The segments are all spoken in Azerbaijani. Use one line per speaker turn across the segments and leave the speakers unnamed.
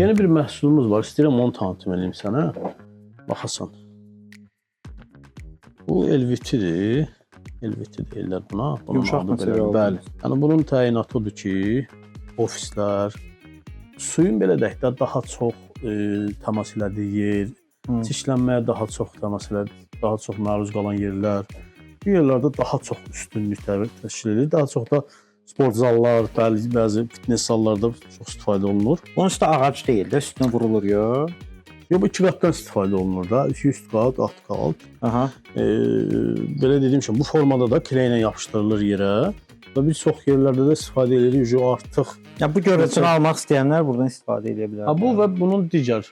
Yeni bir məhsulumuz var. İstəyirəm onu tanıtım edeyim sənə. Baxasan. Bu Elvitidir. Elviti deyirlər buna.
Yumşaq material.
Bəli. Yəni bunun təyinatı odur ki, ofislər suyun belə deyək də daha çox təmas elədiyi yer, çirklənməyə daha çox təmas elədiyi, daha çox məruz qalan yerlər. Bu yerlərdə daha çox üstünlüklər təşkil edir. Daha çox da sport zallar, bəzi fitness zallarda çox istifadə olunur.
Onun üstü ağac deyil də, üstünə vurulur ya.
Yox, bu iki qatdan istifadə olunur da. Üst qat, alt qat.
Aha.
Belə dediyim kimi bu formada da klə ilə yapışdırılır yerə və bir çox yerlərdə də istifadə edilir. Artıq
Ya bu görüntünü almaq istəyənlər buradan istifadə edə bilər.
bu və bunun digər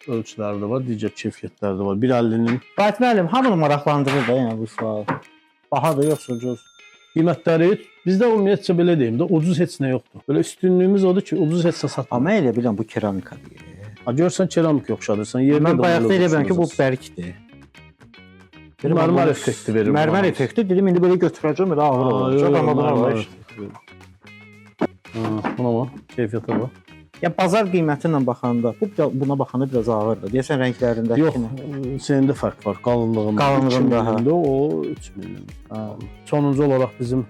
ölçüləri də var, digər keyfiyyətləri də var. 1.50-nin
Bayt müəllim, hamını maraqlandırır da yəni bu sual. Bahadır yoxsa ucuz?
qiymətləri bizdə ümumiyyətcə belə deyim də ucuz heç nə yoxdur. Belə üstünlüyümüz odur ki, ucuz heç nə satmır.
Amma elə bilən bu keramika deyil.
Görsən keramik oxşadırsan, yerdə
Mən bayaqda elə bilən ki, bu bərkdir.
Mərmər effekti verir.
Mərmər effekti dedim, indi belə götürəcəm, elə ağır olacaq, amma buna var.
Buna bax, keyfiyyətə bax.
Ya bazar qiyməti ilə baxanda, buna baxanda biraz ağırdır. Deyəsən rənglərindəki
Yox, səndə fərq var, qalınlığında.
Qalınlığında,
o 3 milyon. Sonuncu olaraq bizim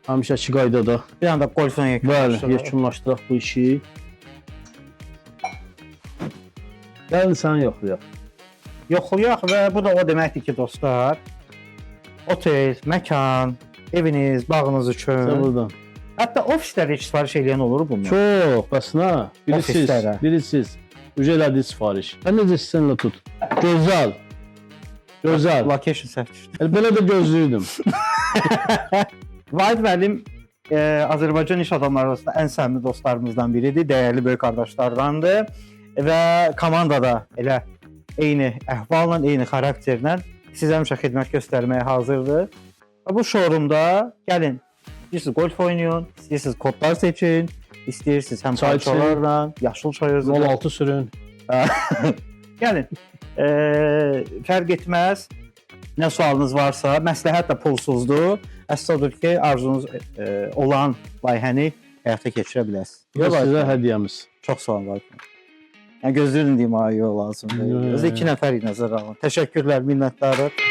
həmişəki qaydada
bir anda qolfuna
yekunlaşdıraq bu işi. Gəlin səni yoxlayaq.
Yoxlayaq və bu da o deməkdir ki, dostlar, otel, məkan, eviniz, bağınız üçün.
Sən buradan.
Hətta ofislərdə sifariş edən olur bunlar.
Çox, bəs nə? Bilirsiniz. Ücə elədiyi sifariş. Sən necə istəyirsən tut. Gözəl. Gözəl.
Location səhv düşdü.
Belə də gözləyirdim.
Vahid müəllim Azərbaycan iş adamları arasında ən səmimi dostlarımızdan biridir, dəyərli böyük qardaşlardandır və komandada elə eyni əhvalla, eyni xarakterlə sizə həmişə xidmət göstərməyə hazırdır. Və bu showroomda gəlin, istəyirsiniz golf oynayın, istəyirsiniz kodlar seçin, istəyirsiniz həm çayçalarla, yaşıl çay özü.
06 sürün.
Gəlin, fərq etməz. Nə sualınız varsa, məsləhət də pulsuzdur. Əsas odur ki, arzunuz olan layihəni həyata keçirə biləsiniz.
Sizə hədiyyəmiz.
Çox sağ olun. Yəni gözləyirdim deyim, ay yol lazımdır. Özü 2 nəfər nəzərə alın. Təşəkkürlər, minnətdarıq.